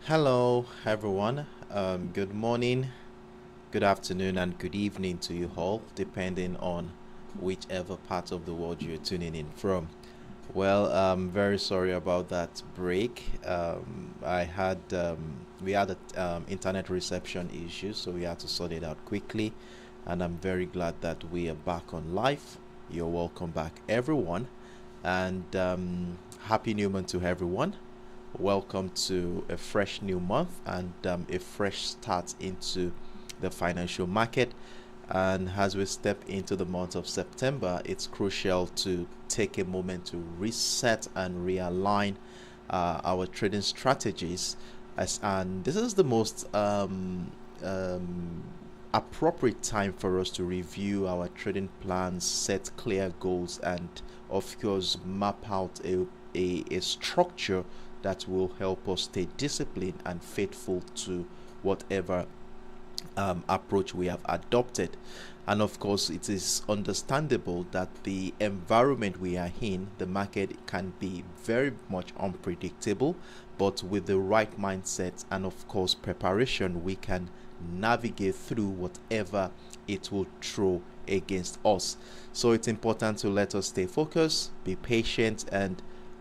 Hello, everyone. Good morning, good afternoon, and good evening to you all, depending on whichever part of the world you're tuning in from. Well, I'm very sorry about that break. We had internet reception issues, so we had to sort it out quickly. And I'm very glad that we are back on live. You're welcome back, everyone, and happy new month to everyone. Welcome to a fresh new month and a fresh start into the financial market. And as we step into the month of September, it's crucial to take a moment to reset and realign our trading strategies. And this is the most appropriate time for us to review our trading plans, set clear goals, and of course, map out a structure that will help us stay disciplined and faithful to whatever approach we have adopted. And of course, it is understandable that the environment we are in, the market, can be very much unpredictable, but with the right mindset and of course preparation, we can navigate through whatever it will throw against us. So it's important to let us stay focused, be patient, and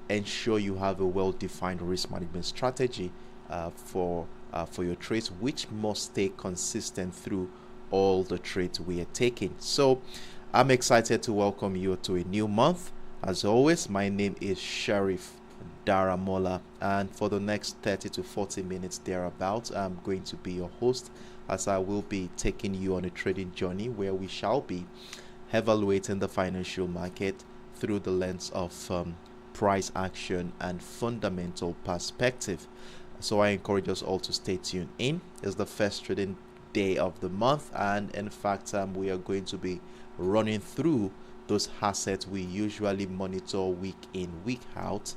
ensure you have a well-defined risk management strategy for your trades, which must stay consistent through all the trades we are taking. So I'm excited to welcome you to a new month. As always, my name is Sheriff Daramola, and for the next 30 to 40 minutes thereabouts, I'm going to be your host, as I will be taking you on a trading journey where we shall be evaluating the financial market through the lens of price action and fundamental perspective. So I encourage us all to stay tuned in. It's the first trading day of the month, and in fact we are going to be running through those assets we usually monitor week in, week out,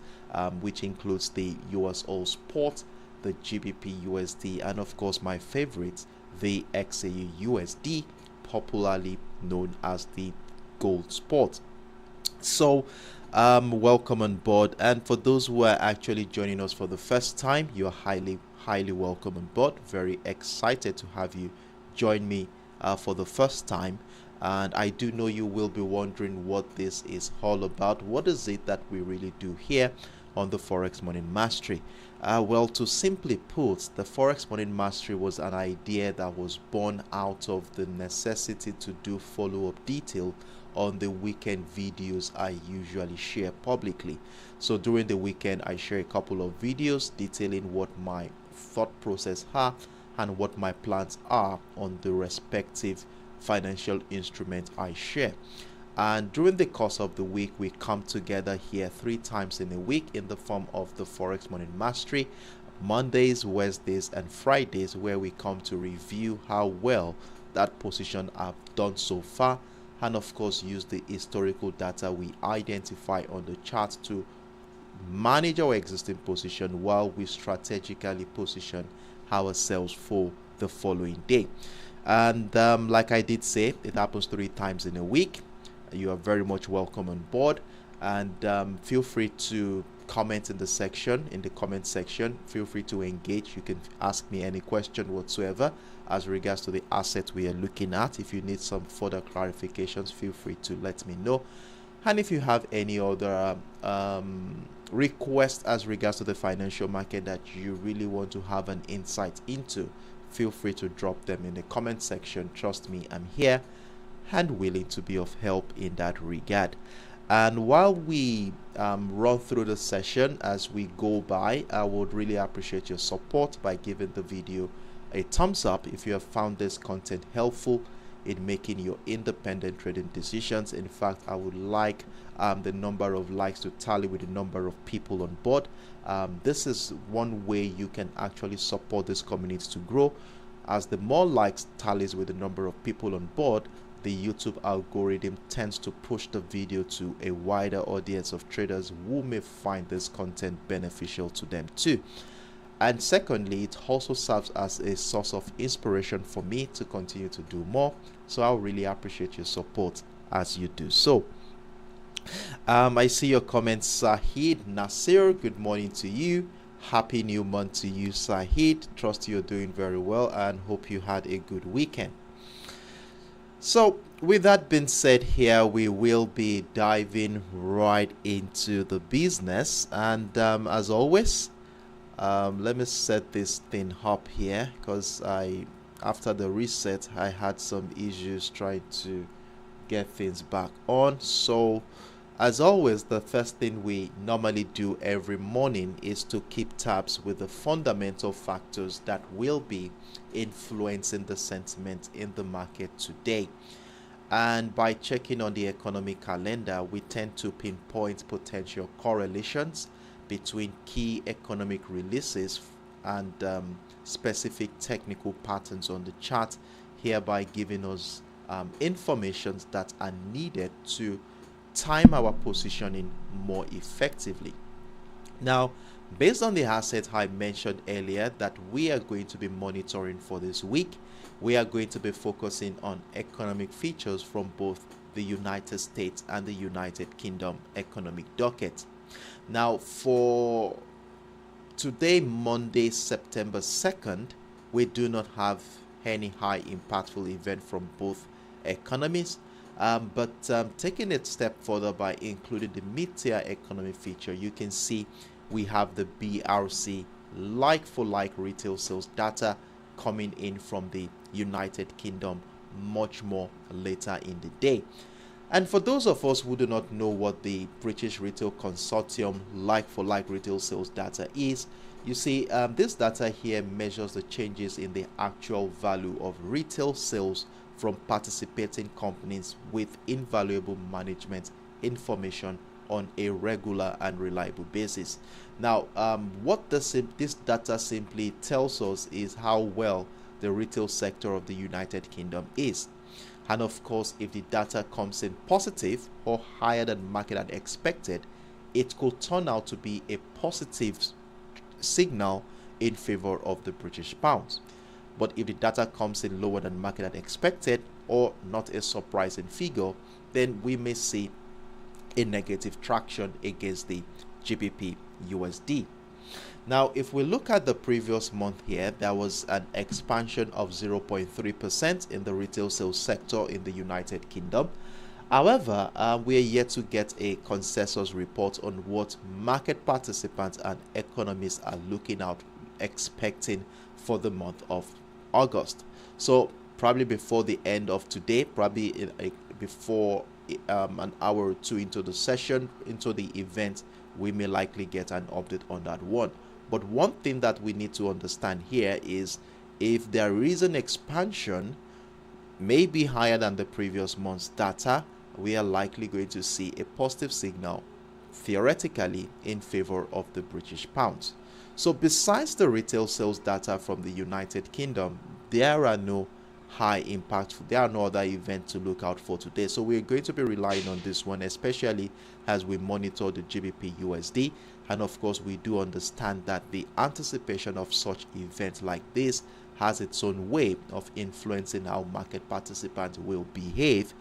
which includes the USOILSPOT, the GBPUSD, and of course my favorite, the XAUUSD, popularly known as the gold spot. So welcome on board, and for those who are actually joining us for the first time, you're highly welcome on board. Very excited to have you join me for the first time. And I do know you will be wondering what this is all about. What is it that we really do here on the Forex Morning Mastery? Well, to simply put, the Forex Morning Mastery was an idea that was born out of the necessity to do follow-up detail on the weekend videos I usually share publicly. So during the weekend, I share a couple of videos detailing what my thought process are and what my plans are on the respective financial instrument I share. And during the course of the week, we come together here 3 times in a week in the form of the Forex Morning Mastery, Mondays, Wednesdays, and Fridays, where we come to review how well that position have done so far, and of course use the historical data we identify on the chart to manage our existing position while we strategically position ourselves for the following day. And like I did say, it happens 3 times in a week. You are very much welcome on board, and feel free to comment in the comment section. Feel free to engage. You can ask me any question whatsoever as regards to the asset we are looking at. If you need some further clarifications, feel free to let me know. And if you have any other requests as regards to the financial market that you really want to have an insight into, feel free to drop them in the comment section. Trust me, I'm here and willing to be of help in that regard. And while we run through the session as we go by, I would really appreciate your support by giving the video a thumbs up if you have found this content helpful in making your independent trading decisions. In fact, I would like the number of likes to tally with the number of people on board. This is one way you can actually support this community to grow, as the more likes tallies with the number of people on board, the YouTube algorithm tends to push the video to a wider audience of traders who may find this content beneficial to them too. And secondly, it also serves as a source of inspiration for me to continue to do more. So I'll really appreciate your support as you do so. I see your comments. Sahid Nasir, good morning to you. Happy new month to you, Sahid. Trust you're doing very well and hope you had a good weekend. So with that being said, here we will be diving right into the business, and as always, let me set this thing up here because after the reset I had some issues trying to get things back on. So as always, the first thing we normally do every morning is to keep tabs with the fundamental factors that will be influencing the sentiment in the market today. And by checking on the economic calendar, we tend to pinpoint potential correlations between key economic releases and specific technical patterns on the chart, hereby giving us information that are needed to time our positioning more effectively. Now, based on the assets I mentioned earlier that we are going to be monitoring for this week, we are going to be focusing on economic features from both the United States and the United Kingdom economic docket. Now, for today, Monday, September 2nd, we do not have any high impactful event from both economies. But taking it a step further by including the mid-tier economy feature, you can see we have the BRC like-for-like retail sales data coming in from the United Kingdom much more later in the day. And for those of us who do not know what the British Retail Consortium like-for-like retail sales data is, you see this data here measures the changes in the actual value of retail sales from participating companies with invaluable management information on a regular and reliable basis. Now, what this data simply tells us is how well the retail sector of the United Kingdom is. And of course, if the data comes in positive or higher than market had expected, it could turn out to be a positive signal in favor of the British pound. But if the data comes in lower than market had expected or not a surprising figure, then we may see a negative traction against the GBPUSD. Now, if we look at the previous month here, there was an expansion of 0.3% in the retail sales sector in the United Kingdom. However, we are yet to get a consensus report on what market participants and economists are looking out, expecting for the month of August. So probably before the end of today, probably before an hour or two into the session, into the event, we may likely get an update on that one. But one thing that we need to understand here is if there is an expansion, maybe higher than the previous month's data, we are likely going to see a positive signal theoretically in favor of the British pound. So besides the retail sales data from the United Kingdom, there are no other events to look out for today. So we're going to be relying on this one, especially as we monitor the GBPUSD. And of course, we do understand that the anticipation of such events like this has its own way of influencing how market participants will behave,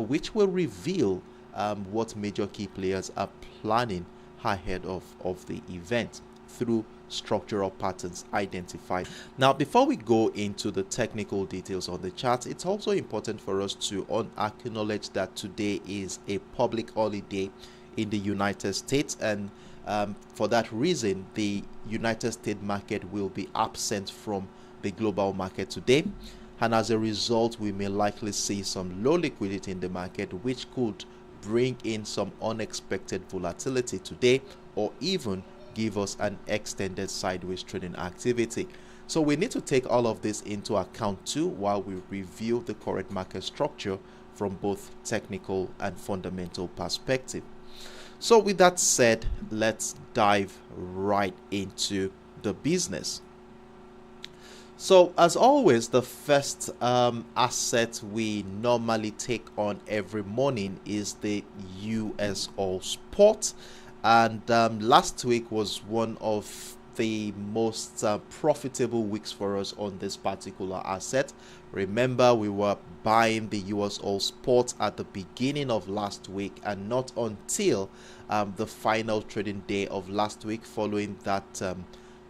which will reveal what major key players are planning ahead of the event through structural patterns identified. Now, before we go into the technical details on the chart, it's also important for us to acknowledge that today is a public holiday in the United States, and for that reason, the United States market will be absent from the global market today, and as a result, we may likely see some low liquidity in the market, which could bring in some unexpected volatility today, or even give us an extended sideways trading activity. So we need to take all of this into account too while we review the current market structure from both technical and fundamental perspective. So with that said, let's dive right into the business. So as always, the first asset we normally take on every morning is the USOILSPOT. And last week was one of the most profitable weeks for us on this particular asset. Remember, we were buying the USOILSPOT at the beginning of last week, and not until the final trading day of last week, following that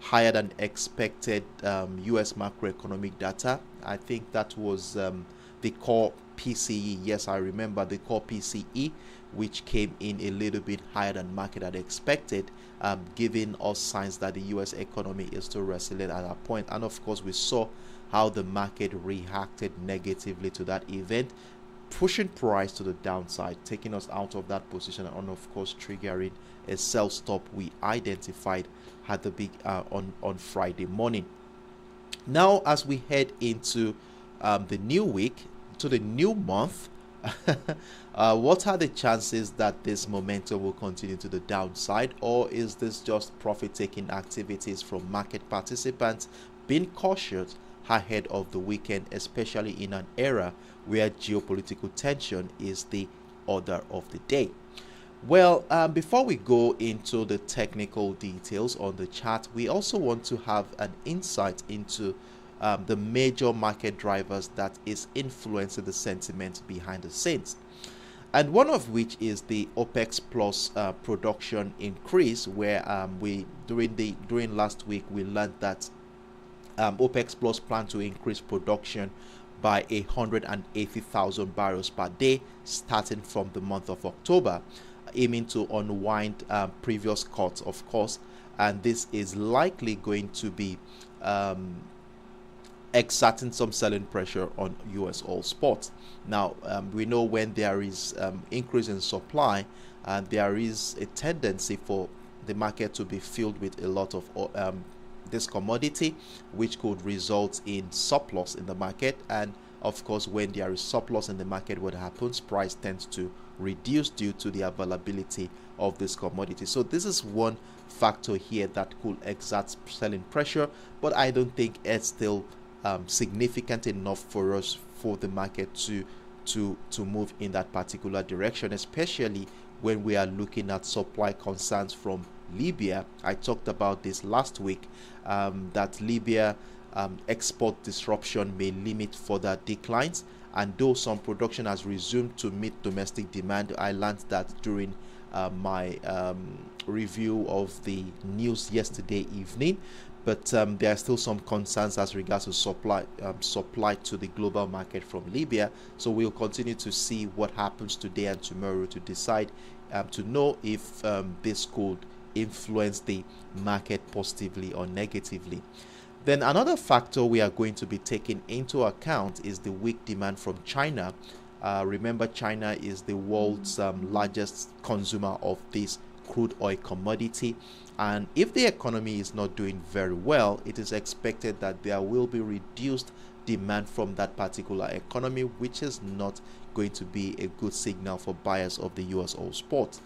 higher than expected US macroeconomic data. I think that was the core PCE. Yes, I remember the core PCE, which came in a little bit higher than market had expected, giving us signs that the US economy is still resilient at that point. And of course, we saw how the market reacted negatively to that event, pushing price to the downside, taking us out of that position, and of course triggering a sell stop we identified at the big on Friday morning. Now, as we head into the new week, to the new month, what are the chances that this momentum will continue to the downside, or is this just profit-taking activities from market participants being cautious ahead of the weekend, especially in an era where geopolitical tension is the order of the day? Well, before we go into the technical details on the chart, we also want to have an insight into the major market drivers that is influencing the sentiment behind the scenes, and one of which is the OPEC plus production increase, where during last week we learned that OPEC plus plan to increase production by 180,000 barrels per day starting from the month of October, aiming to unwind previous cuts, of course, and this is likely going to be exerting some selling pressure on US oil spot. Now, we know when there is increase in supply, there is a tendency for the market to be filled with a lot of this commodity, which could result in surplus in the market. And of course, when there is surplus in the market, what happens? Price tends to reduce due to the availability of this commodity. So this is one factor here that could exert selling pressure, but I don't think it's still significant enough for us, for the market to move in that particular direction, especially when we are looking at supply concerns from Libya. I talked about this last week, that Libya export disruption may limit further declines, and though some production has resumed to meet domestic demand, I learned that during my review of the news yesterday evening. But there are still some concerns as regards to supply to the global market from Libya. So we'll continue to see what happens today and tomorrow to decide to know if this could influence the market positively or negatively. Then another factor we are going to be taking into account is the weak demand from China. Remember, China is the world's largest consumer of this crude oil commodity, and if the economy is not doing very well, it is expected that there will be reduced demand from that particular economy, which is not going to be a good signal for buyers of the US oil spot.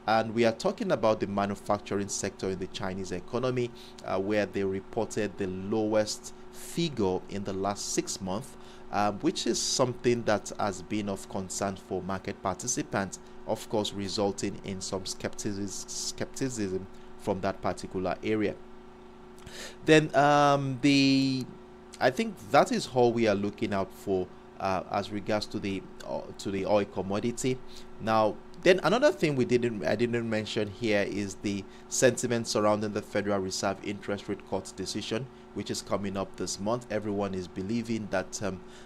And we are talking about the manufacturing sector in the Chinese economy, where they reported the lowest figure in the last 6 months, which is something that has been of concern for market participants, of course, resulting in some skepticism from that particular area. Then I think that is all we are looking out for as regards to the oil commodity. Now, then another thing I didn't mention here is the sentiment surrounding the Federal Reserve interest rate cut decision, which is coming up this month. Everyone is believing that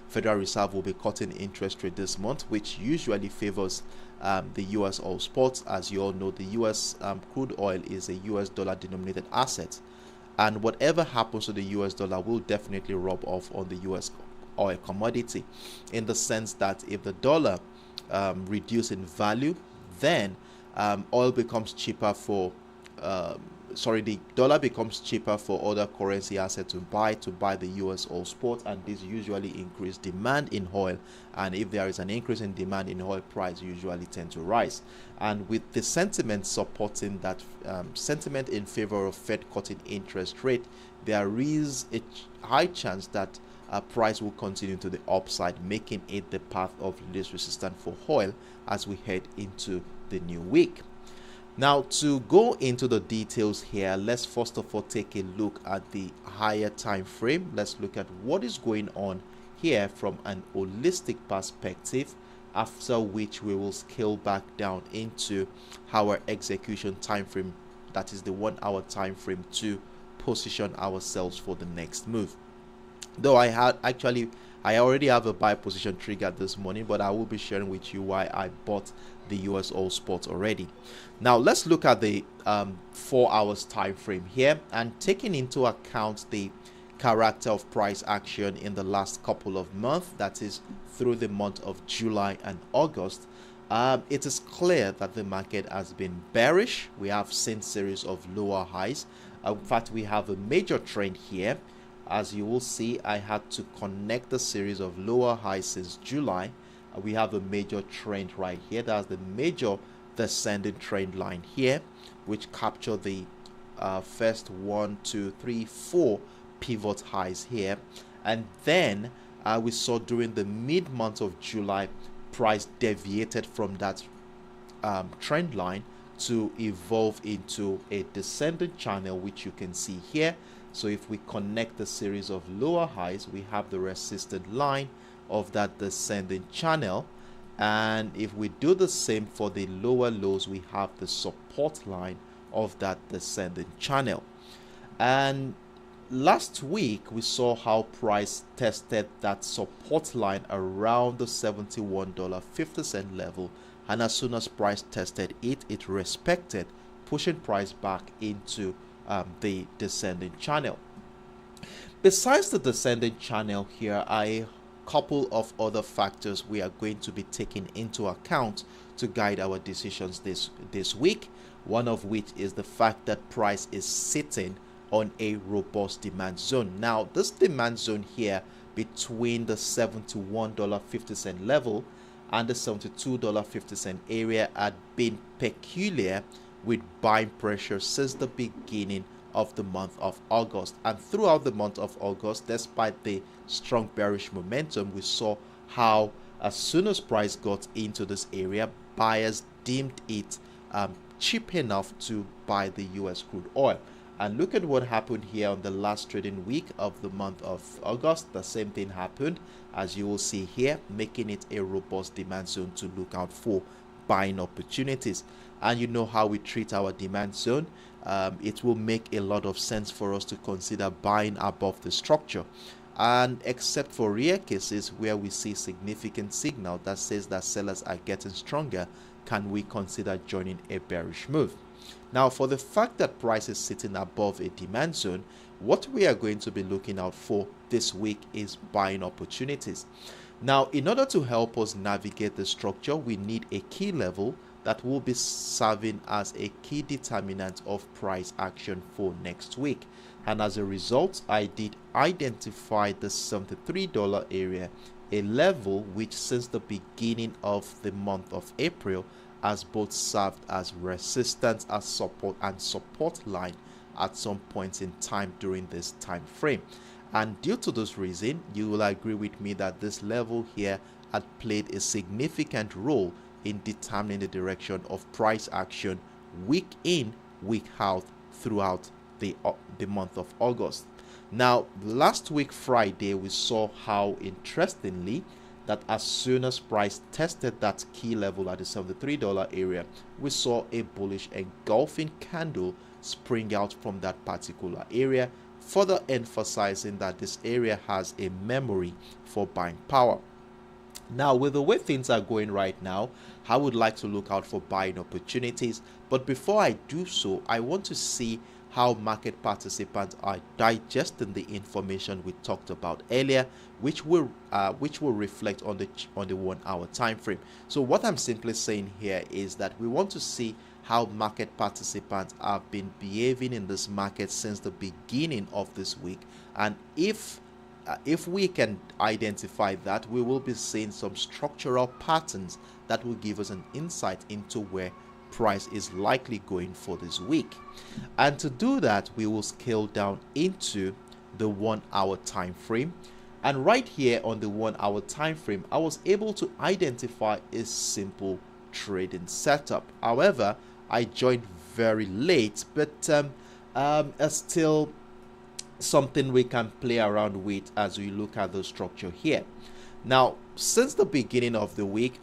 Federal Reserve will be cutting interest rate this month, which usually favors the US oil spots. As you all know, the US crude oil is a US dollar denominated asset, and whatever happens to the US dollar will definitely rub off on the US oil commodity, in the sense that if the dollar reduce in value, then oil becomes cheaper for the dollar becomes cheaper for other currency assets to buy the US oil spot, and this usually increase demand in oil, and if there is an increase in demand in oil, price usually tend to rise. And with the sentiment supporting that sentiment in favor of Fed cutting interest rate, there is a high chance that price will continue to the upside, making it the path of least resistance for oil as we head into the new week. Now, to go into the details here, let's first of all take a look at the higher time frame. Let's look at what is going on here from an holistic perspective, after which we will scale back down into our execution time frame, that is the 1 hour time frame, to position ourselves for the next move. Though I already have a buy position triggered this morning, but I will be sharing with you why I bought the US oil spot already. Now let's look at the 4 hours time frame here, and taking into account the character of price action in the last couple of months, that is through the month of July and August, it is clear that the market has been bearish. We have seen series of lower highs. In fact, we have a major trend here. As you will see, I had to connect a series of lower highs since July. We have a major trend right here. That's the major descending trend line here, which captured the first 1, 2, 3, 4 pivot highs here. And then we saw during the mid-month of July, price deviated from that trend line to evolve into a descending channel, which you can see here. So if we connect the series of lower highs, we have the resistant line of that descending channel. And if we do the same for the lower lows, we have the support line of that descending channel. And last week, we saw how price tested that support line around the $71.50 level. And as soon as price tested it, it respected, pushing price back into the descending channel. Besides the descending channel here, a couple of other factors we are going to be taking into account to guide our decisions this week. One of which is the fact that price is sitting on a robust demand zone. Now, this demand zone here between the $71.50 level and the $72.50 area had been peculiar, with buying pressure since the beginning of the month of August. And throughout the month of August, despite the strong bearish momentum, we saw how as soon as price got into this area, buyers deemed it cheap enough to buy the US crude oil. And look at what happened here on the last trading week of the month of August. The same thing happened, as you will see here, making it a robust demand zone to look out for buying opportunities. And you know how we treat our demand zone. It will make a lot of sense for us to consider buying above the structure. And except for rare cases where we see significant signal that says that sellers are getting stronger, can we consider joining a bearish move. Now, for the fact that price is sitting above a demand zone, what we are going to be looking out for this week is buying opportunities. Now, in order to help us navigate the structure, we need a key level that will be serving as a key determinant of price action for next week. And as a result, I did identify the $73 area, a level which since the beginning of the month of April has both served as resistance, as support, and support line at some point in time during this time frame. And due to this reason, you will agree with me that this level here had played a significant role in determining the direction of price action week in, week out throughout the month of August. Now, last week Friday, we saw how, interestingly, that as soon as price tested that key level at the $73 area, we saw a bullish engulfing candle spring out from that particular area, further emphasizing that this area has a memory for buying power. Now, with the way things are going right now, I would like to look out for buying opportunities. But before I do so, I want to see how market participants are digesting the information we talked about earlier, which will reflect on the 1 hour time frame. So what I'm simply saying here is that we want to see how market participants have been behaving in this market since the beginning of this week, and if we can identify that, we will be seeing some structural patterns that will give us an insight into where price is likely going for this week. And to do that, we will scale down into the 1 hour time frame. And right here on the 1 hour time frame, I was able to identify a simple trading setup. However, I joined very late, but still something we can play around with as we look at the structure here. Now, since the beginning of the week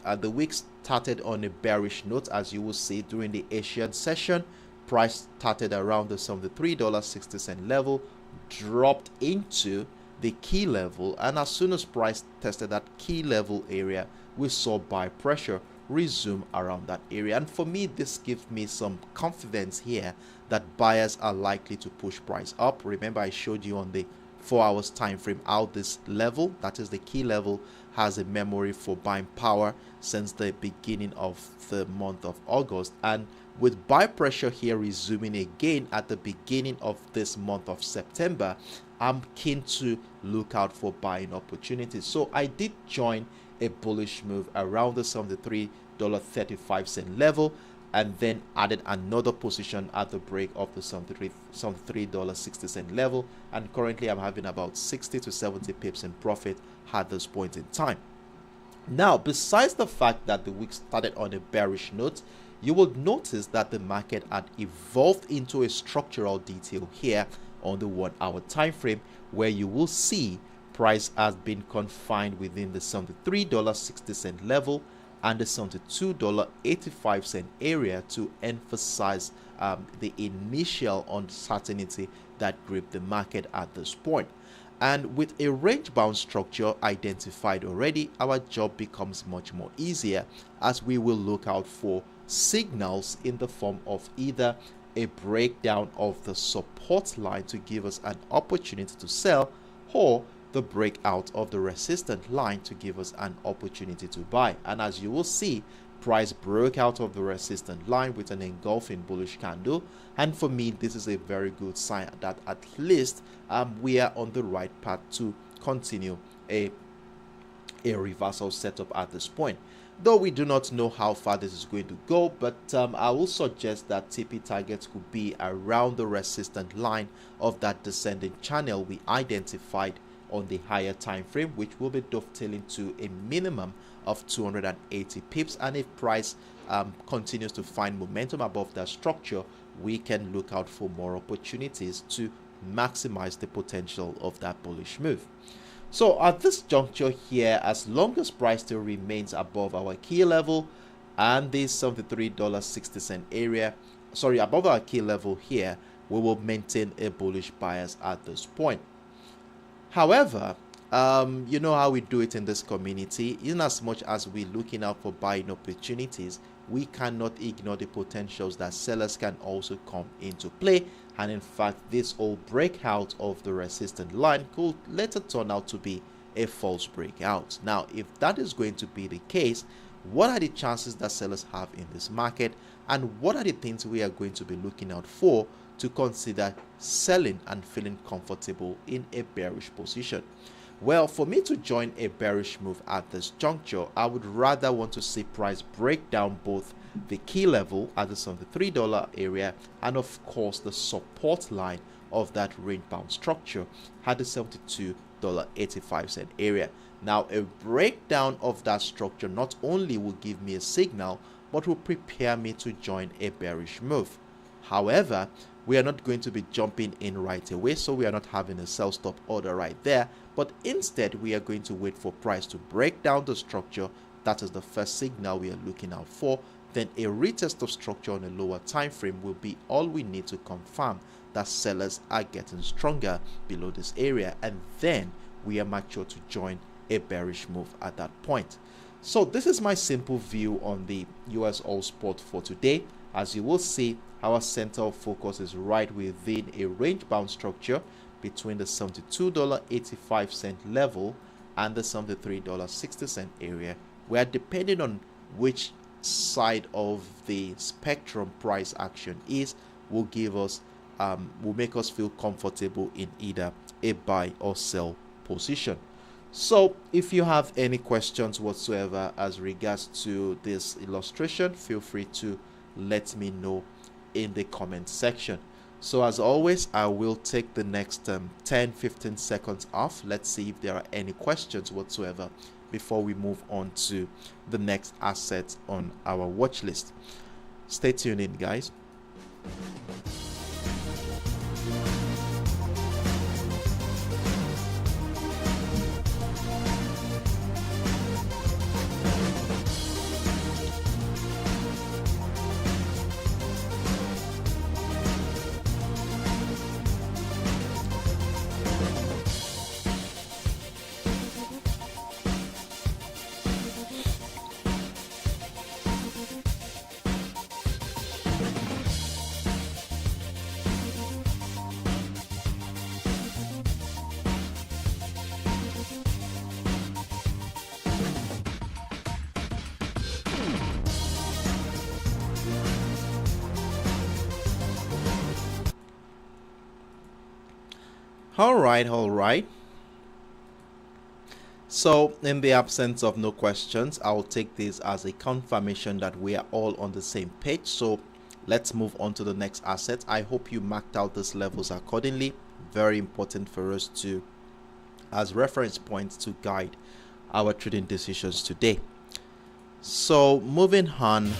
started on a bearish note, as you will see during the Asian session. price started around the $73.60 level, dropped into the key level, and as soon as price tested that key level area, we saw buy pressure resume around that area. And for me, this gives me some confidence here that buyers are likely to push price up. Remember, I showed you on the 4 hours time frame how this level, that is the key level, has a memory for buying power since the beginning of the month of August. And with buy pressure here resuming again at the beginning of this month of September, I'm keen to look out for buying opportunities. So I did join a bullish move around the $73.35 level, and then added another position at the break of the $73.60 level, and currently I'm having about 60 to 70 pips in profit at this point in time. Now, besides the fact that the week started on a bearish note, you will notice that the market had evolved into a structural detail here on the 1 hour time frame, where you will see price has been confined within the $73.60 level and the $72.85 area to emphasize the initial uncertainty that gripped the market at this point. And with a range bound structure identified already, our job becomes much more easier, as we will look out for signals in the form of either a breakdown of the support line to give us an opportunity to sell, or the breakout of the resistance line to give us an opportunity to buy. And as you will see, price broke out of the resistance line with an engulfing bullish candle, and for me this is a very good sign that at least we are on the right path to continue a reversal setup at this point. Though we do not know how far this is going to go, but I will suggest that TP targets could be around the resistance line of that descending channel we identified on the higher time frame, which will be dovetailing to a minimum of 280 pips. And if price continues to find momentum above that structure, we can look out for more opportunities to maximize the potential of that bullish move. So at this juncture here, as long as price still remains above our key level and the $73.60 area, above our key level here, we will maintain a bullish bias at this point. However, you know how we do it in this community. In as much as we're looking out for buying opportunities, we cannot ignore the potentials that sellers can also come into play. And in fact, this old breakout of the resistance line could later turn out to be a false breakout. Now, if that is going to be the case, what are the chances that sellers have in this market, and what are the things we are going to be looking out for to consider selling and feeling comfortable in a bearish position? Well, for me to join a bearish move at this juncture, I would rather want to see price break down both the key level at the $73 area and of course the support line of that range bound structure at the $72.85 area. Now, a breakdown of that structure not only will give me a signal, but will prepare me to join a bearish move. However, we are not going to be jumping in right away, so we are not having a sell stop order right there, but instead we are going to wait for price to break down the structure. That is the first signal we are looking out for. Then a retest of structure on a lower time frame will be all we need to confirm that sellers are getting stronger below this area, and then we are mature to join a bearish move at that point. So this is my simple view on the USOILSPOT for today. As you will see, our center of focus is right within a range bound structure between the $72.85 level and the $73.60 area, where depending on which side of the spectrum price action is, will give us will make us feel comfortable in either a buy or sell position. So if you have any questions whatsoever as regards to this illustration, feel free to let me know in the comment section. So as always, I will take the next 10-15 seconds off. Let's see if there are any questions whatsoever before we move on to the next asset on our watch list. Stay tuned in, guys. All right. So in the absence of no questions, I'll take this as a confirmation that we are all on the same page. So let's move on to the next asset. I hope you marked out these levels accordingly. Very important for us to as reference points to guide our trading decisions today. So moving on.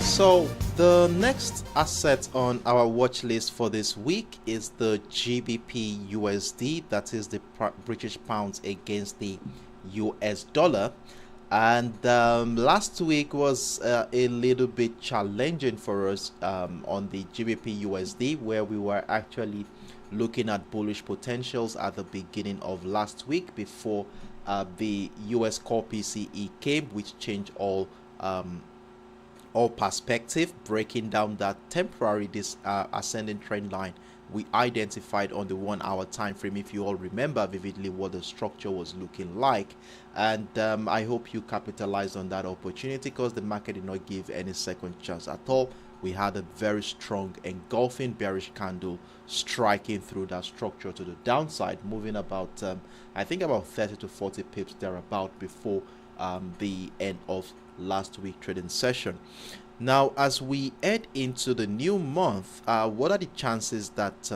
So the next asset on our watch list for this week is the GBPUSD, that is the British pounds against the US dollar. And last week was a little bit challenging for us on the GBPUSD, where we were actually looking at bullish potentials at the beginning of last week before the US core PCE came, which changed all perspective, breaking down that temporary ascending trend line we identified on the 1 hour time frame. If you all remember vividly what the structure was looking like, and I hope you capitalized on that opportunity, because the market did not give any second chance at all. We had a very strong engulfing bearish candle striking through that structure to the downside, moving about I think about 30 to 40 pips thereabout before the end of last week trading session. Now, as we head into the new month, what are the chances that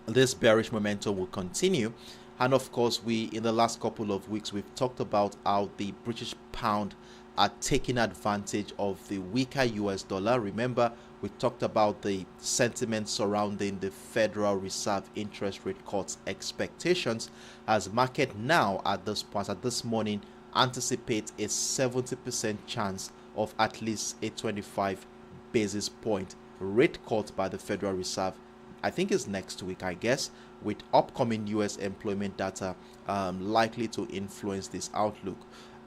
this bearish momentum will continue? And of course, in the last couple of weeks, we've talked about how the British pound are taking advantage of the weaker US dollar. Remember, we talked about the sentiment surrounding the Federal Reserve interest rate cuts expectations, as market now at this morning anticipate a 70% chance of at least a 25 basis point rate cut by the Federal Reserve. I think it's next week, I guess, with upcoming US employment data likely to influence this outlook.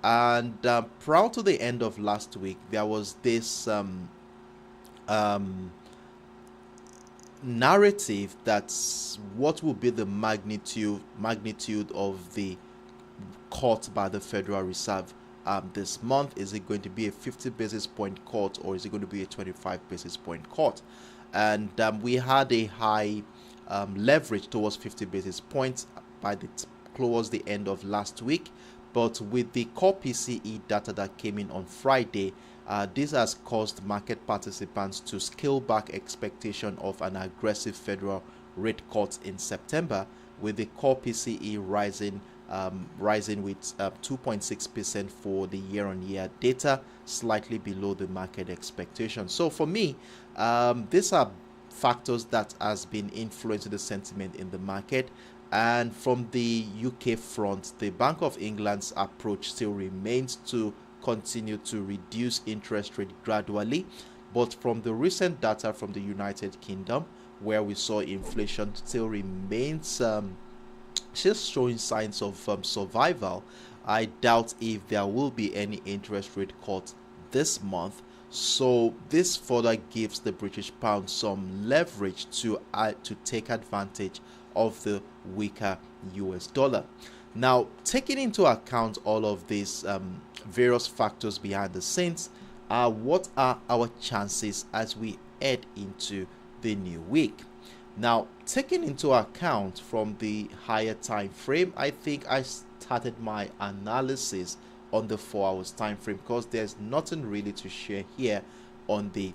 And prior to the end of last week, there was this narrative that's what will be the magnitude of the cut by the Federal Reserve this month. Is it going to be a 50 basis point cut, or is it going to be a 25 basis point cut? And we had a high leverage towards 50 basis points towards the end of last week, but with the core PCE data that came in on Friday, this has caused market participants to scale back expectation of an aggressive federal rate cut in September, with the core PCE rising with 2.6% for the year-on-year data, slightly below the market expectation. So for me, these are factors that has been influencing the sentiment in the market. And from the UK front, the Bank of England's approach still remains to continue to reduce interest rate gradually. But from the recent data from the United Kingdom, where we saw inflation still remains just showing signs of survival, I doubt if there will be any interest rate cut this month. So this further gives the British pound some leverage to take advantage of the weaker US dollar. Now, taking into account all of these various factors behind the scenes, what are our chances as we head into the new week? Now, taking into account from the higher time frame, I think I started my analysis on the 4 hours time frame, because there's nothing really to share here on the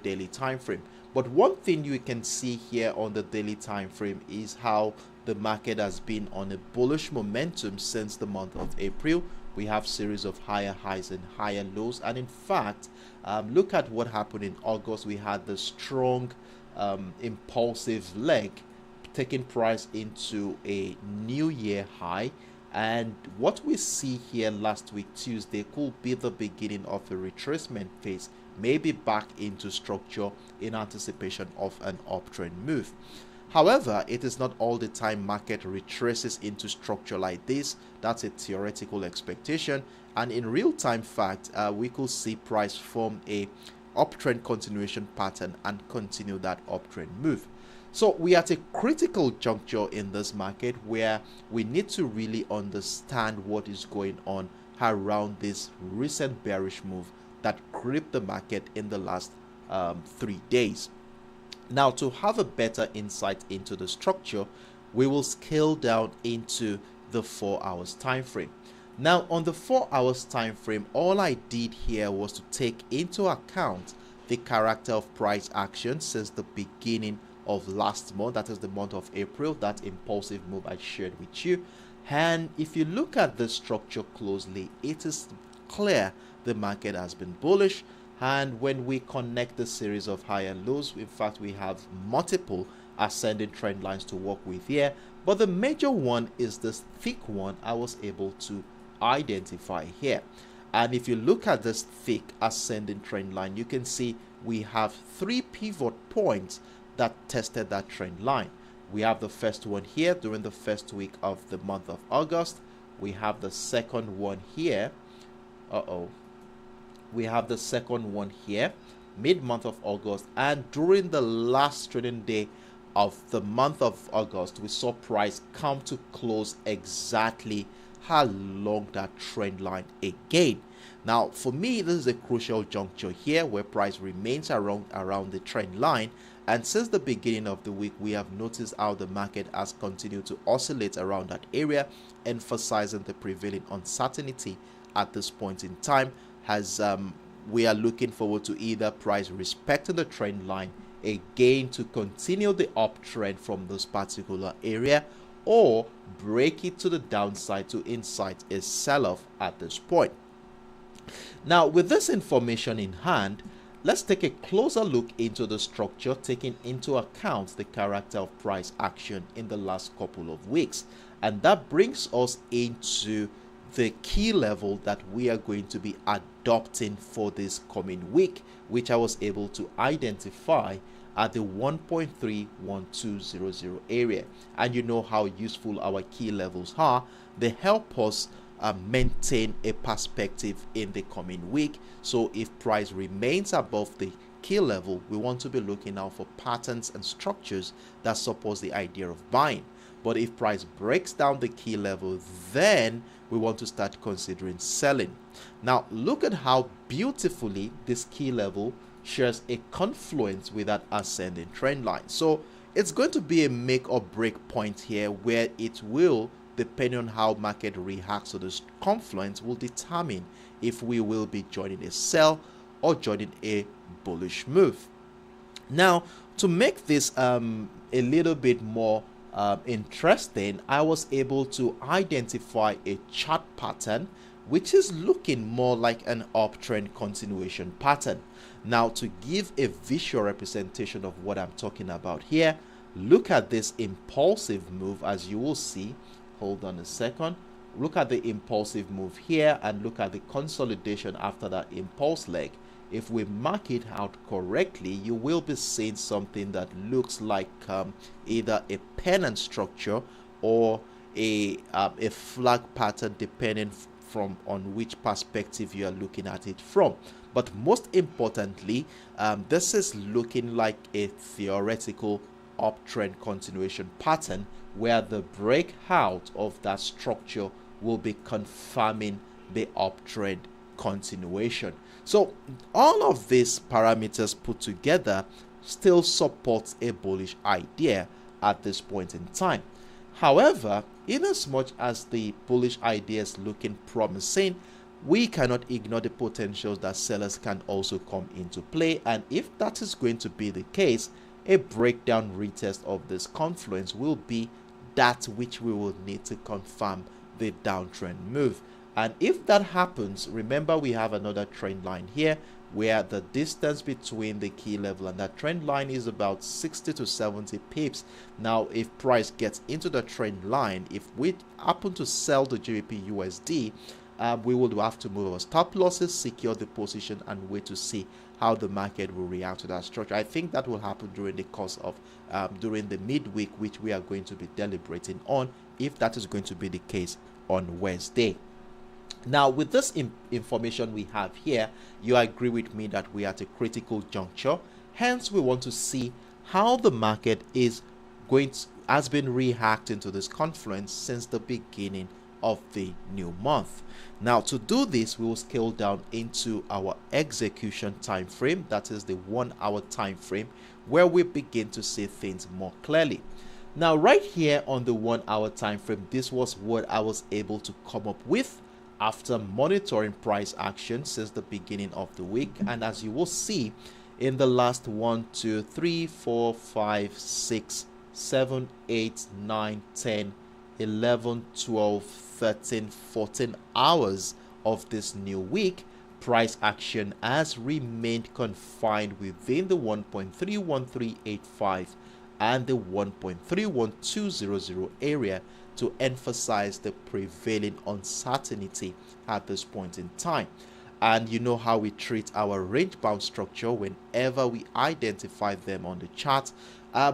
daily time frame. But one thing you can see here on the daily time frame is how the market has been on a bullish momentum since the month of April. We have series of higher highs and higher lows, and in fact, look at what happened in August. We had the strong impulsive leg taking price into a new year high, And what we see here last week Tuesday could be the beginning of a retracement phase, maybe back into structure in anticipation of an uptrend move. However, it is not all the time market retraces into structure like this. That's a theoretical expectation, and in real-time fact, we could see price form a uptrend continuation pattern and continue that uptrend move. So we are at a critical juncture in this market where we need to really understand what is going on around this recent bearish move that gripped the market in the last 3 days. Now, to have a better insight into the structure, we will scale down into the 4 hours time frame. Now, on the 4 hours time frame, all I did here was to take into account the character of price action since the beginning of last month, that is the month of April, that impulsive move I shared with you. And if you look at the structure closely, it is clear the market has been bullish. And when we connect the series of high and lows, in fact, we have multiple ascending trend lines to work with here. But the major one is this thick one I was able to identify here. And if you look at this thick ascending trend line, you can see we have 3 pivot points that tested that trend line. We have the first one here during the first week of the month of August. We have the second one here. We have the second one here mid-month of August, and during the last trading day of the month of August, we saw price come to close exactly along that trend line again. Now, for me, this is a crucial juncture here where price remains around the trend line. And since the beginning of the week, we have noticed how the market has continued to oscillate around that area, emphasizing the prevailing uncertainty at this point in time, as we are looking forward to either price respecting the trend line again to continue the uptrend from this particular area, or break it to the downside to incite a sell-off at this point. Now, with this information in hand, let's take a closer look into the structure, taking into account the character of price action in the last couple of weeks. And that brings us into the key level that we are going to be adopting for this coming week, which I was able to identify at the 1.31200 area. And you know how useful our key levels are. They help us maintain a perspective in the coming week. So if price remains above the key level, we want to be looking out for patterns and structures that support the idea of buying. But if price breaks down the key level, then we want to start considering selling. Now, look at how beautifully this key level shares a confluence with that ascending trend line. So it's going to be a make or break point here where it will, depending on how market reacts to this confluence, will determine if we will be joining a sell or joining a bullish move. Now, to make this a little bit more interesting, I was able to identify a chart pattern which is looking more like an uptrend continuation pattern. Now, to give a visual representation of what I'm talking about here, look at this impulsive move. As you will see, hold on a second, look at the impulsive move here and look at the consolidation after that impulse leg. If we mark it out correctly, you will be seeing something that looks like either a pennant structure or a flag pattern, depending on which perspective you are looking at it from. But most importantly, this is looking like a theoretical uptrend continuation pattern where the breakout of that structure will be confirming the uptrend continuation. So all of these parameters put together still supports a bullish idea at this point in time. However, in as much as the bullish idea is looking promising, we cannot ignore the potentials that sellers can also come into play. And if that is going to be the case, a breakdown retest of this confluence will be that which we will need to confirm the downtrend move. And if that happens, remember we have another trend line here where the distance between the key level and that trend line is about 60 to 70 pips. Now, if price gets into the trend line, if we happen to sell the GBPUSD, we will have to move our stop losses, secure the position, and wait to see how the market will react to that structure. I think that will happen during the course of during the midweek, which we are going to be deliberating on, if that is going to be the case on Wednesday. Now, with this information we have here, you agree with me that we are at a critical juncture. Hence, we want to see how the market has been reacting to this confluence since the beginning of the new month. Now, to do this, we will scale down into our execution time frame, that is the 1 hour time frame, where we begin to see things more clearly. Now, right here on the 1 hour time frame, this was what I was able to come up with after monitoring price action since the beginning of the week. And as you will see, in the last 1, 2, 3, 4, 5, 6, 7, 8, 9, 10, 11, 12, 13, 14 hours of this new week, price action has remained confined within the 1.31385 and the 1.31200 area to emphasize the prevailing uncertainty at this point in time. And you know how we treat our range bound structure whenever we identify them on the chart.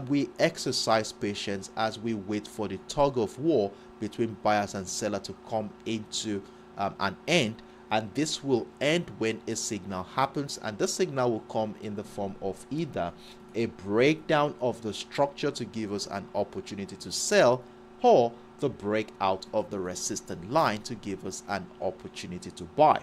We exercise patience as we wait for the tug of war between buyers and seller to come into an end, and this will end when a signal happens, and the signal will come in the form of either a breakdown of the structure to give us an opportunity to sell, or the breakout of the resistance line to give us an opportunity to buy.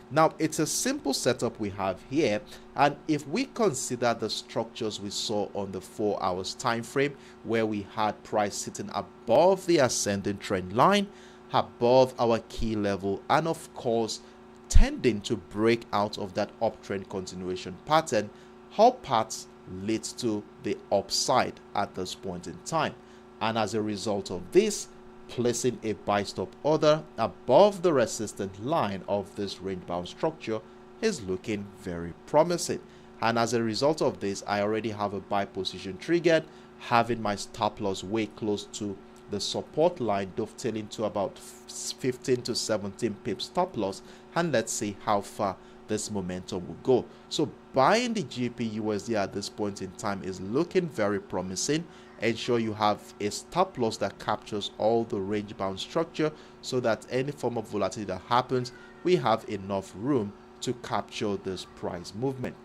Now, it's a simple setup we have here, and if we consider the structures we saw on the 4 hours time frame, where we had price sitting above the ascending trend line, above our key level, and of course tending to break out of that uptrend continuation pattern, all paths leads to the upside at this point in time. And as a result of this, placing a buy stop order above the resistance line of this range bound structure is looking very promising. And as a result of this, I already have a buy position triggered, having my stop loss way close to the support line, dovetailing to about 15 to 17 pips stop loss. And let's see how far this momentum will go. So buying the GBPUSD at this point in time is looking very promising. Ensure you have a stop loss that captures all the range bound structure, so that any form of volatility that happens, we have enough room to capture this price movement.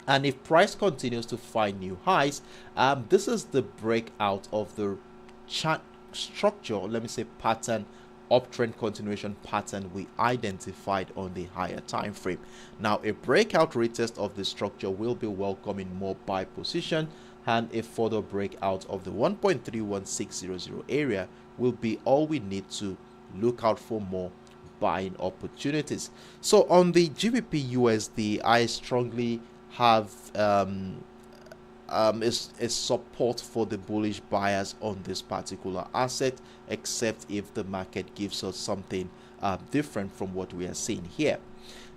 And if price continues to find new highs, this is the breakout of the chart structure, or let me say pattern, uptrend continuation pattern we identified on the higher time frame. Now, a breakout retest of the structure will be welcoming more buy position, and a further breakout of the 1.31600 area will be all we need to look out for more buying opportunities. So on the GBPUSD, I strongly have a support for the bullish buyers on this particular asset, except if the market gives us something different from what we are seeing here.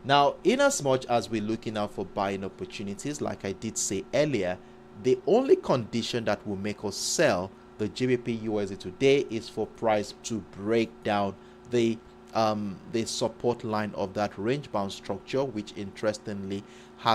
Now, in as much as we're looking out for buying opportunities, like I did say earlier, the only condition that will make us sell the GBPUSD today is for price to break down the support line of that range bound structure, which interestingly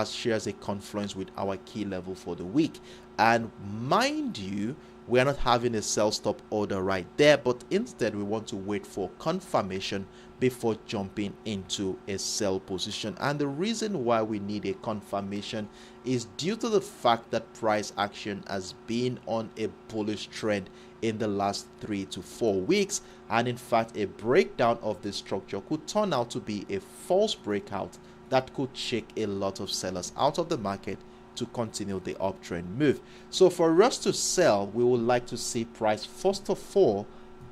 shares a confluence with our key level for the week. And mind you, we're not having a sell stop order right there, but instead we want to wait for confirmation before jumping into a sell position. And the reason why we need a confirmation is due to the fact that price action has been on a bullish trend in the last 3 to 4 weeks, and in fact a breakdown of this structure could turn out to be a false breakout that could shake a lot of sellers out of the market to continue the uptrend move. So for us to sell, we would like to see price first of all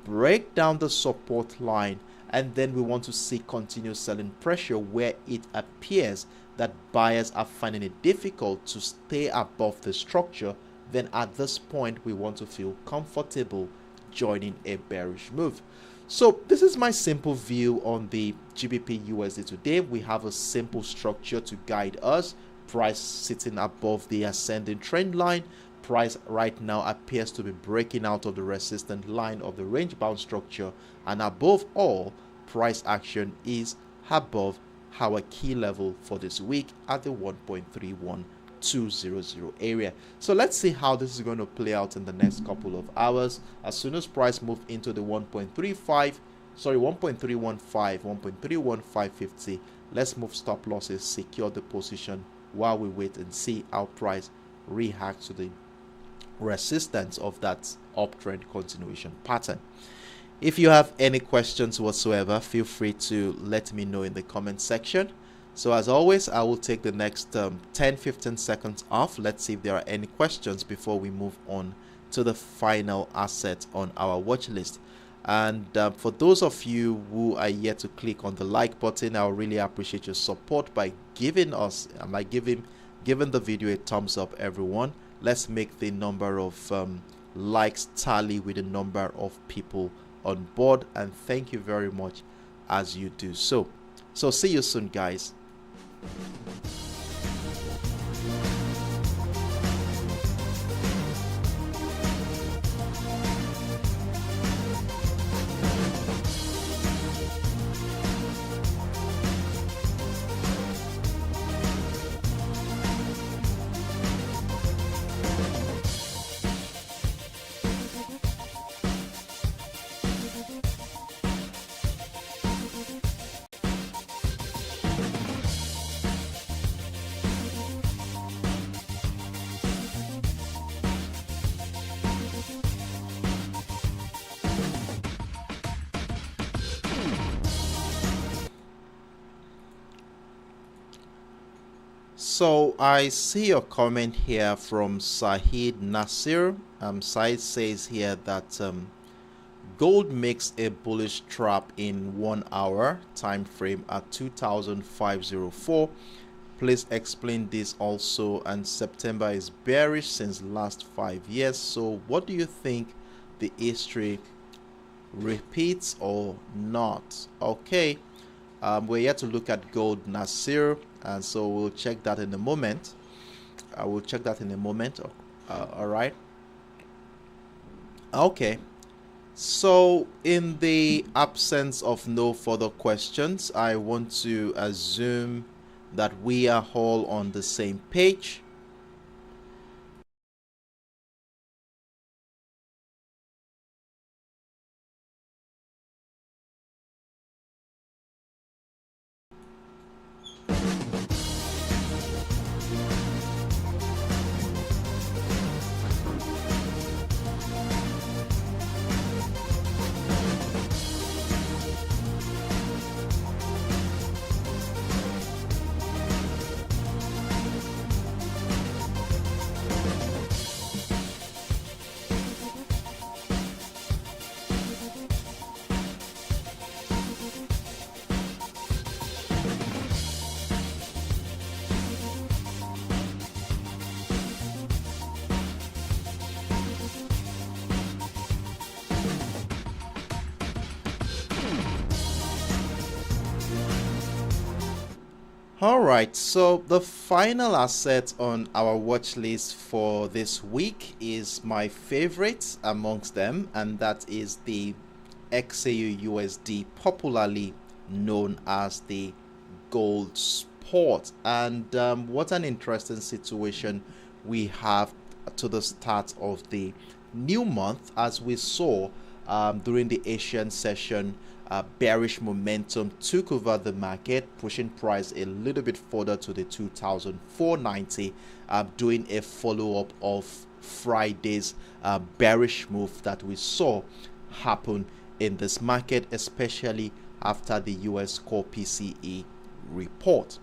break down the support line, and then we want to see continuous selling pressure where it appears that buyers are finding it difficult to stay above the structure. Then at this point we want to feel comfortable joining a bearish move. So this is my simple view on the GBPUSD today. We have a simple structure to guide us. Price sitting above the ascending trend line. Price right now appears to be breaking out of the resistance line of the range bound structure, and above all, price action is above our key level for this week at the 1.31200 area. So let's see how this is going to play out in the next couple of hours. As soon as price move into the 1.315, 1.31550, let's move stop losses, secure the position while we wait and see how price reacts to the resistance of that uptrend continuation pattern. If you have any questions whatsoever, feel free to let me know in the comment section. So as always, I will take the next 10-15 seconds off. Let's see if there are any questions before we move on to the final asset on our watch list. And for those of you who are yet to click on the like button, I really appreciate your support by giving us, giving the video a thumbs up, everyone. Let's make the number of likes tally with the number of people on board, and thank you very much as you do so. So see you soon, guys. So I see a comment here from Sahid Nasir. Said says here that gold makes a bullish trap in 1 hour time frame at 2,504. Please explain this also. And September is bearish since last 5 years. So what do you think the history repeats or not? Okay. We're here to look at gold, Nasir, and so we'll check that in a moment. All right. Okay. So in the absence of no further questions, I want to assume that we are all on the same page. All right, so the final asset on our watch list for this week is my favorite amongst them, and that is the XAUUSD, popularly known as the gold spot. And what an interesting situation we have to the start of the new month, as we saw during the Asian session. Bearish momentum took over the market, pushing price a little bit further to the 2,490, doing a follow-up of Friday's bearish move that we saw happen in this market, especially after the US core PCE report.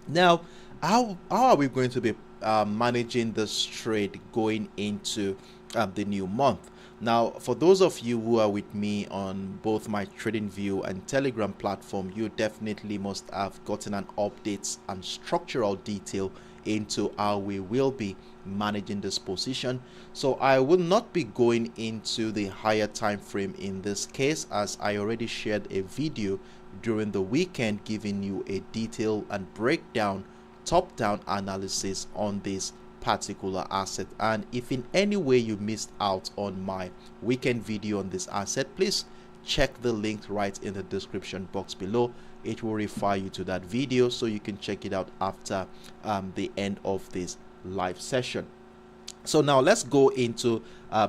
Now, how are we going to be managing this trade going into the new month? Now, for those of you who are with me on both my TradingView and Telegram platform, you definitely must have gotten an update and structural detail into how we will be managing this position. So I will not be going into the higher time frame in this case, as I already shared a video during the weekend giving you a detailed and breakdown top-down analysis on this particular asset. And if in any way you missed out on my weekend video on this asset, please check the link right in the description box below. It will refer you to that video so you can check it out after the end of this live session. So now let's go into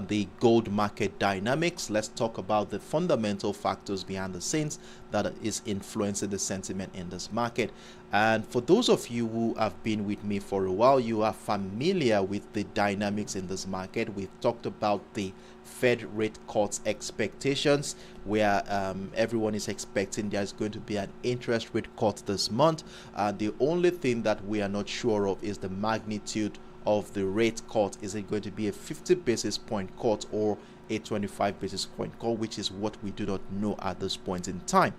the gold market dynamics. Let's talk about the fundamental factors behind the scenes that is influencing the sentiment in this market. And for those of you who have been with me for a while, you are familiar with the dynamics in this market. We've talked about the Fed rate cuts expectations, where everyone is expecting there's going to be an interest rate cut this month. The only thing that we are not sure of is the magnitude of the rate cut. Is it going to be a 50 basis point cut or a 25 basis point cut, which is what we do not know at this point in time.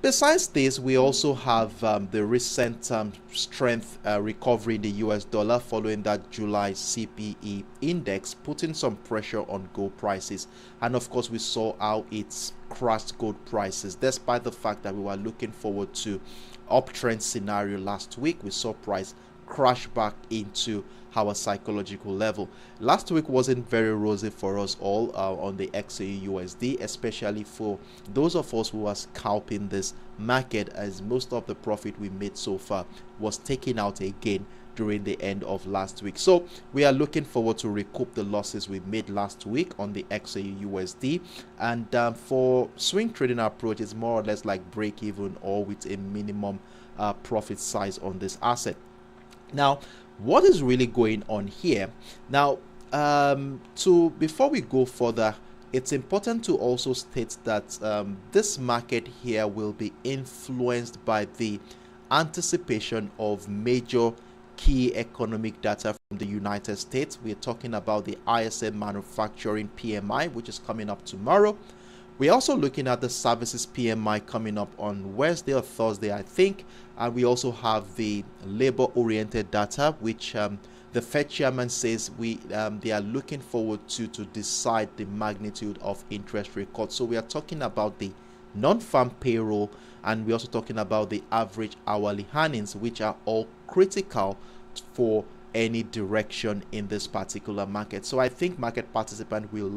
Besides this, we also have the recent strength recovery in the US dollar following that July CPE index, putting some pressure on gold prices. And of course, we saw how it's crashed gold prices, despite the fact that we were looking forward to uptrend scenario last week. We saw price crash back into our psychological level. Last week wasn't very rosy for us all on the XAUUSD, especially for those of us who are scalping this market, as most of the profit we made so far was taken out again during the end of last week. So we are looking forward to recoup the losses we made last week on the XAUUSD. And for swing trading approach, it's more or less like break even or with a minimum profit size on this asset. Now, what is really going on here? Now, before we go further, it's important to also state that this market here will be influenced by the anticipation of major key economic data from the United States. We're talking about the ISM manufacturing PMI, which is coming up tomorrow. We're also looking at the services PMI coming up on Wednesday or Thursday, I think. And we also have the labor-oriented data, which the Fed chairman says they are looking forward to decide the magnitude of interest rate cuts. So we are talking about the non-farm payroll, and we're also talking about the average hourly earnings, which are all critical for any direction in this particular market. So I think market participants will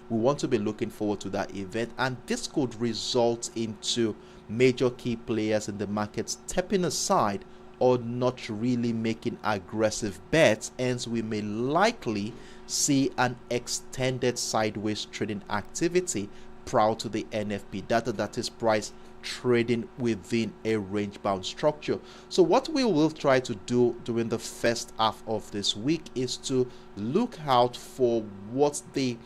want to be looking forward to that event, and this could result into major key players in the market stepping aside or not really making aggressive bets. Hence, we may likely see an extended sideways trading activity prior to the NFP data, that is price trading within a range bound structure. So what we will try to do during the first half of this week is to look out for what the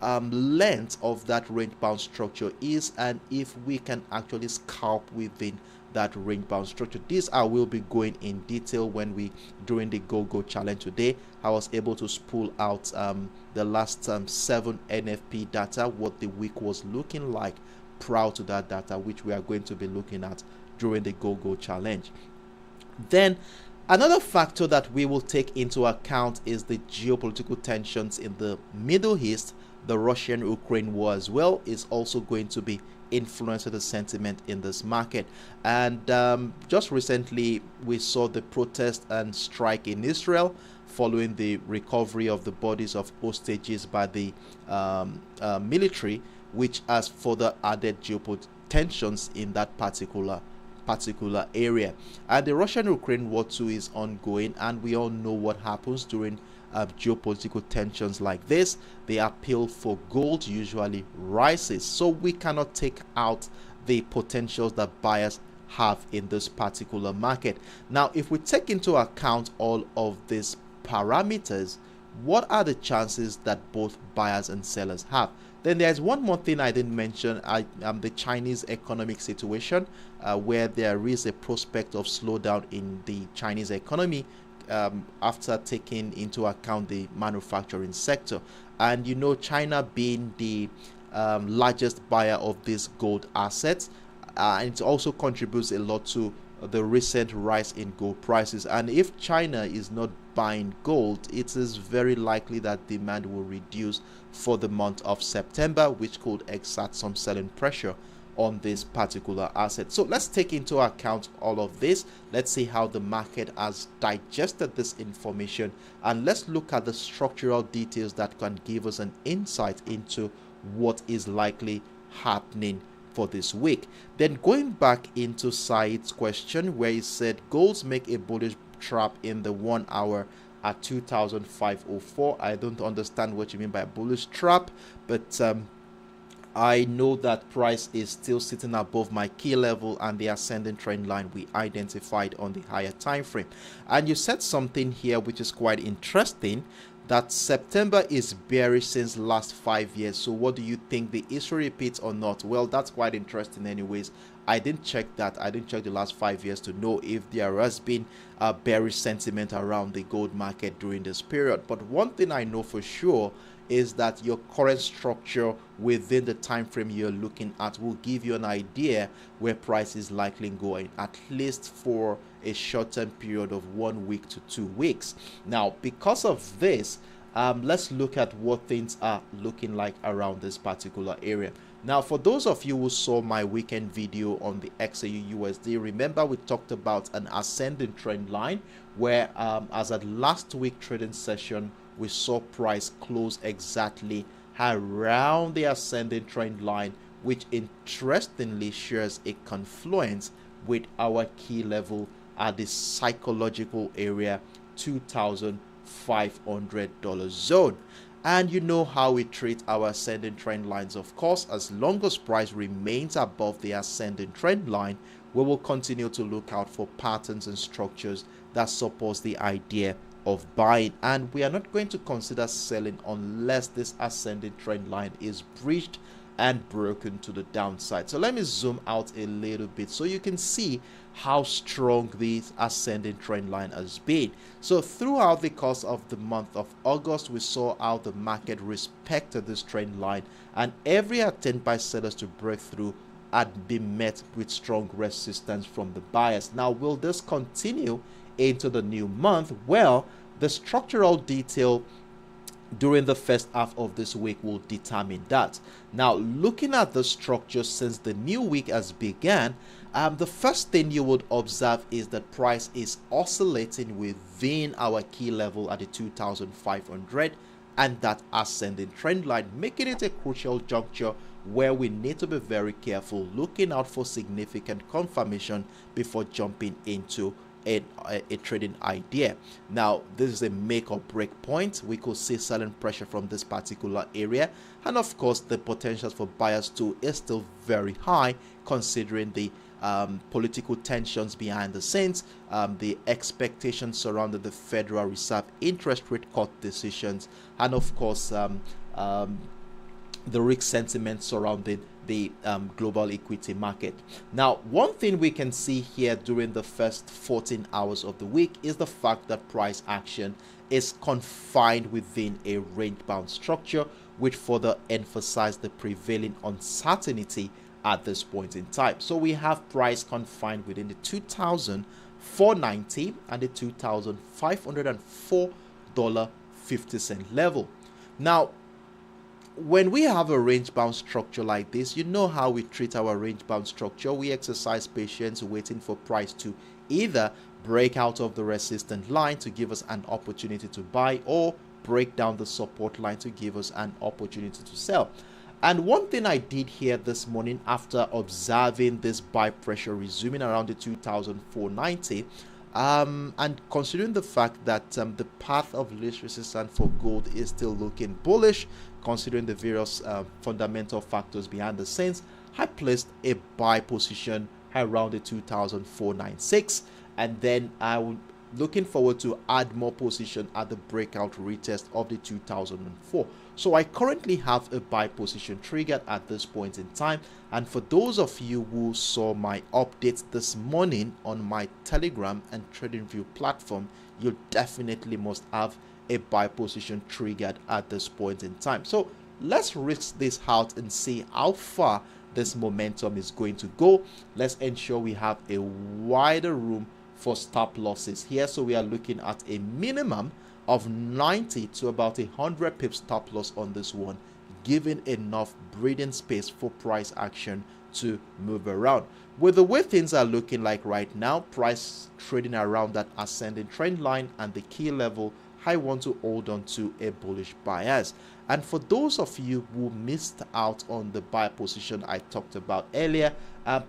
length of that range bound structure is, and if we can actually scalp within that range bound structure. This I will be going in detail during the go challenge today. I was able to spool out the last 7 NFP data, what the week was looking like prior to that data, which we are going to be looking at during the go challenge. Then another factor that we will take into account is the geopolitical tensions in the Middle East. The Russian-Ukraine war as well is also going to be influencing the sentiment in this market. And just recently we saw the protest and strike in Israel following the recovery of the bodies of hostages by the military, which has further added geopolitical tensions in that particular area. And the Russian-Ukraine war too is ongoing, and we all know what happens during geopolitical tensions like this. The appeal for gold usually rises, so we cannot take out the potentials that buyers have in this particular market. Now, if we take into account all of these parameters, what are the chances that both buyers and sellers have? Then there's one more thing I didn't mention, the Chinese economic situation, where there is a prospect of slowdown in the Chinese economy after taking into account the manufacturing sector. And you know, China being the largest buyer of these gold assets, and it also contributes a lot to the recent rise in gold prices. And if China is not buying gold, it is very likely that demand will reduce for the month of September, which could exert some selling pressure on this particular asset. So let's take into account all of this. Let's see how the market has digested this information, and let's look at the structural details that can give us an insight into what is likely happening for this week. Then going back into Said's question, where he said golds make a bullish trap in the 1 hour at 2,504. I don't understand what you mean by bullish trap, but I know that price is still sitting above my key level and the ascending trend line we identified on the higher time frame. And you said something here which is quite interesting, that September is bearish since last 5 years. So what do you think, the history repeats or not? Well, that's quite interesting anyways. I didn't check that. I didn't check the last 5 years to know if there has been a bearish sentiment around the gold market during this period. But one thing I know for sure is that your current structure within the time frame you're looking at will give you an idea where price is likely going, at least for a short-term period of 1 week to 2 weeks. Now, because of this, let's look at what things are looking like around this particular area. Now, for those of you who saw my weekend video on the XAUUSD, remember we talked about an ascending trend line where as at last week trading session, we saw price close exactly around the ascending trend line, which interestingly shares a confluence with our key level at the psychological area $2,500 zone. And you know how we treat our ascending trend lines, of course. As long as price remains above the ascending trend line, we will continue to look out for patterns and structures that support the idea of buying, and we are not going to consider selling unless this ascending trend line is breached and broken to the downside. So let me zoom out a little bit so you can see how strong this ascending trend line has been. So throughout the course of the month of August, we saw how the market respected this trend line, and every attempt by sellers to break through had been met with strong resistance from the buyers. Now, will this continue into the new month? Well, the structural detail during the first half of this week will determine that. Now, looking at the structure since the new week has begun, the first thing you would observe is that price is oscillating within our key level at the 2,500 and that ascending trend line, making it a crucial juncture where we need to be very careful, looking out for significant confirmation before jumping into a trading idea. Now, this is a make or break point. We could see selling pressure from this particular area, and of course the potential for buyers too is still very high, considering the political tensions behind the scenes, the expectations surrounding the Federal Reserve interest rate cut decisions, and of course the risk sentiment surrounding the global equity market. Now, one thing we can see here during the first 14 hours of the week is the fact that price action is confined within a range-bound structure, which further emphasizes the prevailing uncertainty at this point in time. So we have price confined within the $2,490 and the $2,504.50 level. Now, when we have a range-bound structure like this, you know how we treat our range-bound structure. We exercise patience, waiting for price to either break out of the resistance line to give us an opportunity to buy, or break down the support line to give us an opportunity to sell. And one thing I did here this morning after observing this buy pressure resuming around the 2,490, and considering the fact that the path of least resistance for gold is still looking bullish, considering the various fundamental factors behind the scenes, I placed a buy position around the 2,496, and then I will looking forward to add more position at the breakout retest of the 2004. So I currently have a buy position triggered at this point in time, and for those of you who saw my updates this morning on my Telegram and TradingView platform, you definitely must have a buy position triggered at this point in time. So let's risk this out and see how far this momentum is going to go. Let's ensure we have a wider room for stop losses here. So we are looking at a minimum of 90 to about 100 pips stop loss on this one, giving enough breathing space for price action to move around. With the way things are looking like right now, price trading around that ascending trend line and the key level, I want to hold on to a bullish bias. And for those of you who missed out on the buy position I talked about earlier,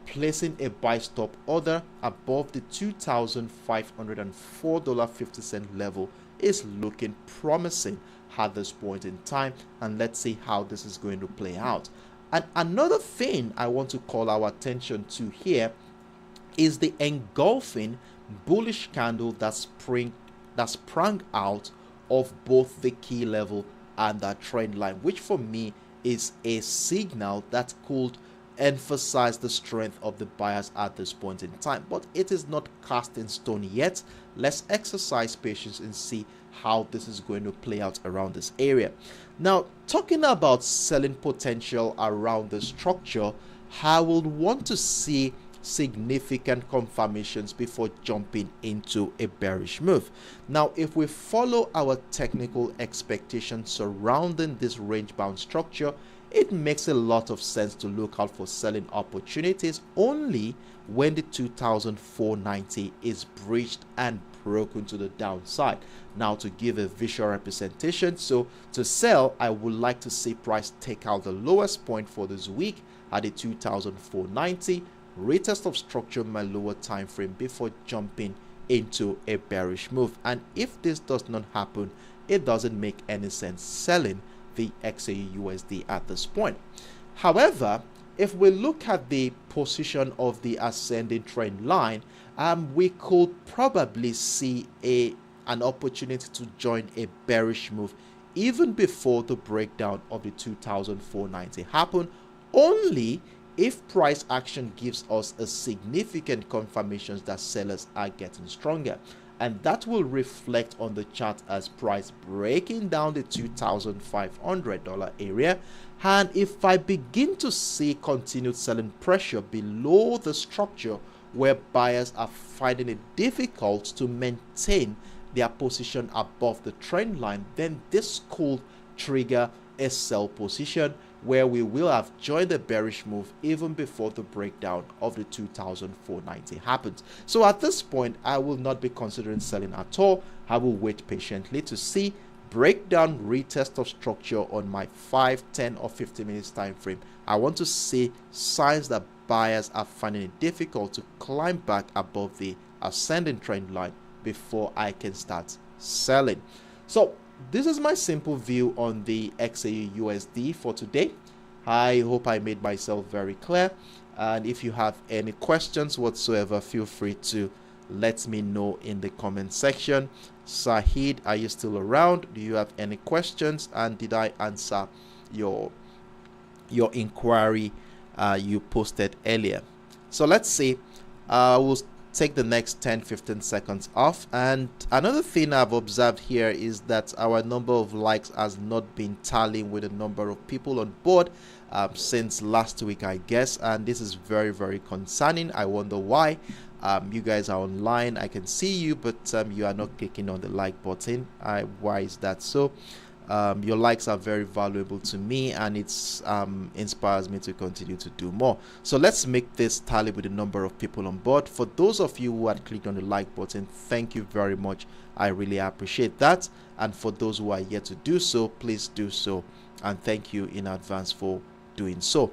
placing a buy stop order above the $2,504.50 level is looking promising at this point in time, and let's see how this is going to play out. And another thing I want to call our attention to here is the engulfing bullish candle that sprang out of both the key level and that trend line, which for me is a signal that could emphasize the strength of the buyers at this point in time. But it is not cast in stone yet. Let's exercise patience and see how this is going to play out around this area. Now, talking about selling potential around the structure, I would want to see significant confirmations before jumping into a bearish move. Now, if we follow our technical expectations surrounding this range bound structure, it makes a lot of sense to look out for selling opportunities only when the 2,490 is breached and broken to the downside. Now, to give a visual representation, so to sell, I would like to see price take out the lowest point for this week at the 2,490, retest of structure in my lower time frame before jumping into a bearish move. And if this does not happen, it doesn't make any sense selling the XAUUSD at this point. However, if we look at the position of the ascending trend line, we could probably see an opportunity to join a bearish move even before the breakdown of the 2,490 happen, only if price action gives us a significant confirmation that sellers are getting stronger. And that will reflect on the chart as price breaking down the $2,500 area. And if I begin to see continued selling pressure below the structure where buyers are finding it difficult to maintain their position above the trend line, then this could trigger a sell position where we will have joined the bearish move even before the breakdown of the 2,490 happens. So at this point, I will not be considering selling at all. I will wait patiently to see breakdown, retest of structure on my 5, 10 or 50 minutes time frame. I want to see signs that buyers are finding it difficult to climb back above the ascending trend line before I can start selling. So this is my simple view on the XAUUSD for today. I hope I made myself very clear. And if you have any questions whatsoever, feel free to let me know in the comment section. Sahid, are you still around? Do you have any questions? And did I answer your inquiry you posted earlier? So let's see. We'll take the next 10-15 seconds off. And another thing I've observed here is that our number of likes has not been tallying with the number of people on board since last week, I guess, and this is very, very concerning. I wonder why. You guys are online, I can see you, but you are not clicking on the like button. Why is that so? Your likes are very valuable to me, and it's inspires me to continue to do more. So let's make this tally with the number of people on board. For those of you who had clicked on the like button, thank you very much. I really appreciate that. And for those who are yet to do so, please do so, and thank you in advance for doing so.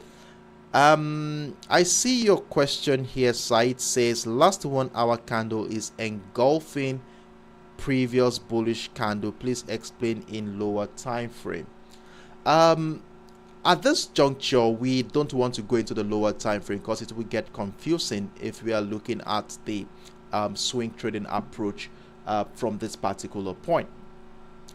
I see your question here. Said says last 1 hour candle is engulfing previous bullish candle. Please explain in lower time frame. At this juncture, we don't want to go into the lower time frame because it will get confusing if we are looking at the swing trading approach from this particular point.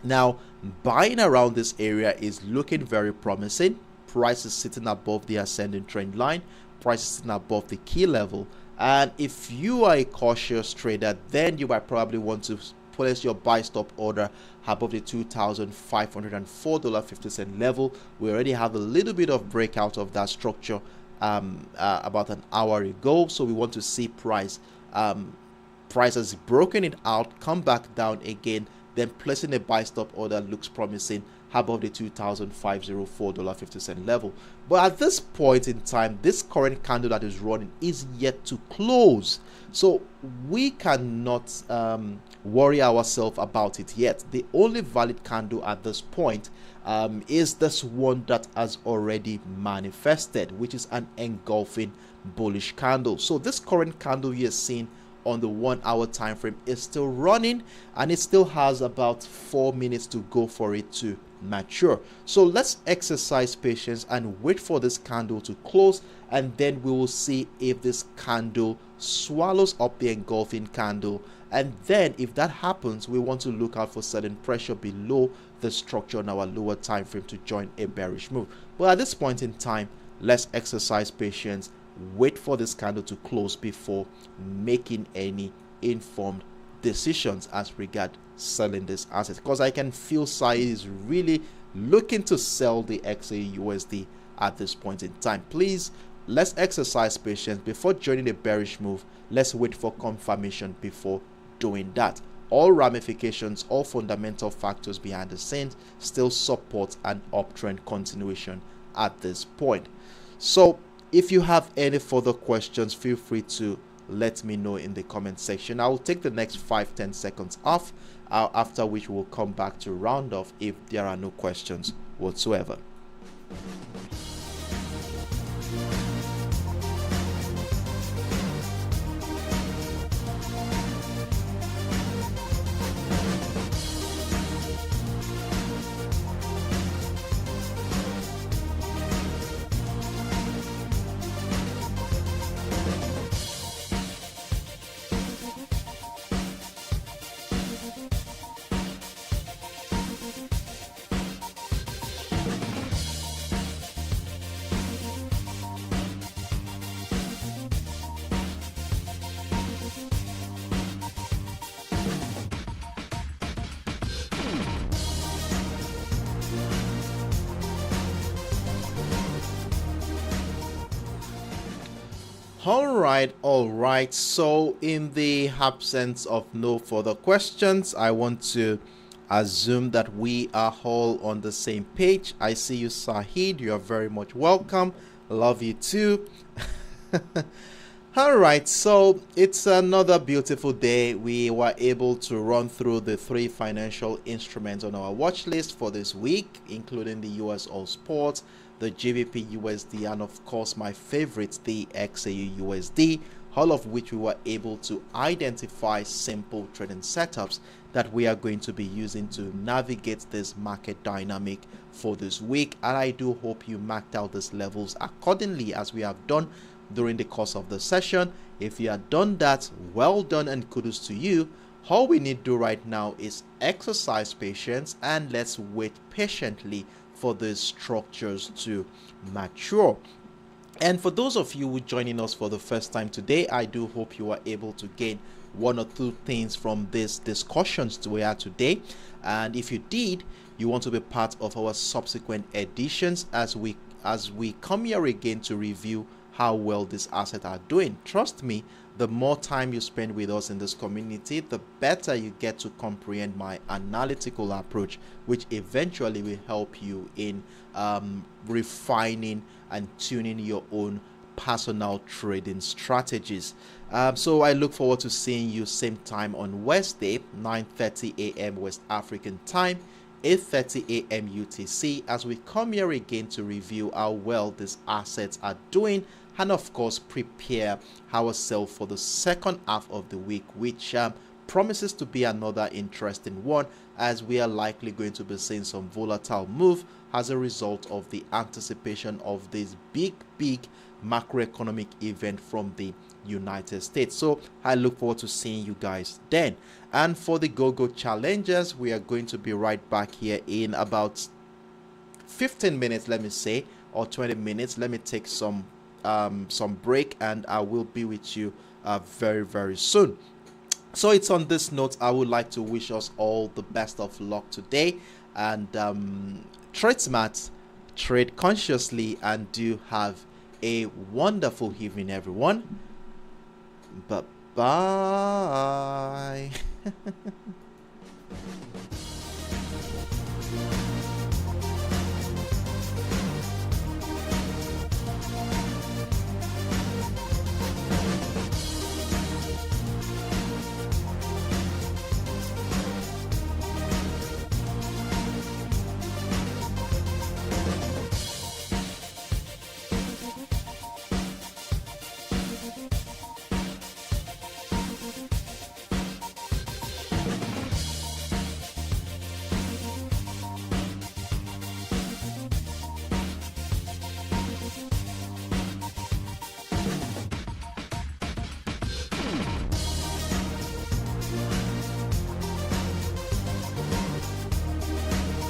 Now, buying around this area is looking very promising. Price is sitting above the ascending trend line. Price is sitting above the key level. And if you are a cautious trader, then you might probably want to place your buy stop order above the $2,504.50 level. We already have a little bit of breakout of that structure about an hour ago. So we want to see price has broken it out, come back down again, then placing a buy stop order looks promising above the $2,504.50 level. But at this point in time, this current candle that is running is yet to close, so we cannot worry ourselves about it yet. The only valid candle at this point is this one that has already manifested, which is an engulfing bullish candle. So this current candle you're seeing on the 1 hour time frame is still running, and it still has about 4 minutes to go for it to mature. So let's exercise patience and wait for this candle to close, and then we will see if this candle swallows up the engulfing candle. And then if that happens, we want to look out for certain pressure below the structure on our lower time frame to join a bearish move. But at this point in time, let's exercise patience, wait for this candle to close before making any informed decisions as regard selling this asset, because I can feel Saeed is really looking to sell the XAUUSD at this point in time. Please, let's exercise patience before joining a bearish move. Let's wait for confirmation before doing that. All ramifications, all fundamental factors behind the scenes still support an uptrend continuation at this point. So if you have any further questions, feel free to let me know in the comment section. I will take the next 5-10 seconds off, after which we'll come back to round off if there are no questions whatsoever. All right. So in the absence of no further questions, I want to assume that we are all on the same page. I see you, Sahid. You are very much welcome. Love you too. All right, so it's another beautiful day. We were able to run through the 3 financial instruments on our watch list for this week, including the USOILSPOT, the GBPUSD, and of course my favorite, the XAUUSD, all of which we were able to identify simple trading setups that we are going to be using to navigate this market dynamic for this week. And I do hope you marked out these levels accordingly as we have done during the course of the session. If you have done that, well done and kudos to you. All we need to do right now is exercise patience and let's wait patiently for these structures to mature. And for those of you who are joining us for the first time today, I do hope you are able to gain 1 or 2 things from these discussions we had today. And if you did, you want to be part of our subsequent editions as we come here again to review how well these assets are doing. Trust me, the more time you spend with us in this community, the better you get to comprehend my analytical approach, which eventually will help you in refining and tuning your own personal trading strategies. So I look forward to seeing you same time on Wednesday, 9:30 a.m. West African time, 8:30 a.m. UTC, as we come here again to review how well these assets are doing and of course prepare ourselves for the second half of the week, which promises to be another interesting one, as we are likely going to be seeing some volatile move as a result of the anticipation of this big macroeconomic event from the United States. So I look forward to seeing you guys then. And for the go-go challengers, we are going to be right back here in about 15 minutes, let me say, or 20 minutes. Let me take some break and I will be with you very soon. So it's on this note, I would like to wish us all the best of luck today, and trade smart, trade consciously, and do have a wonderful evening, everyone. Bye bye.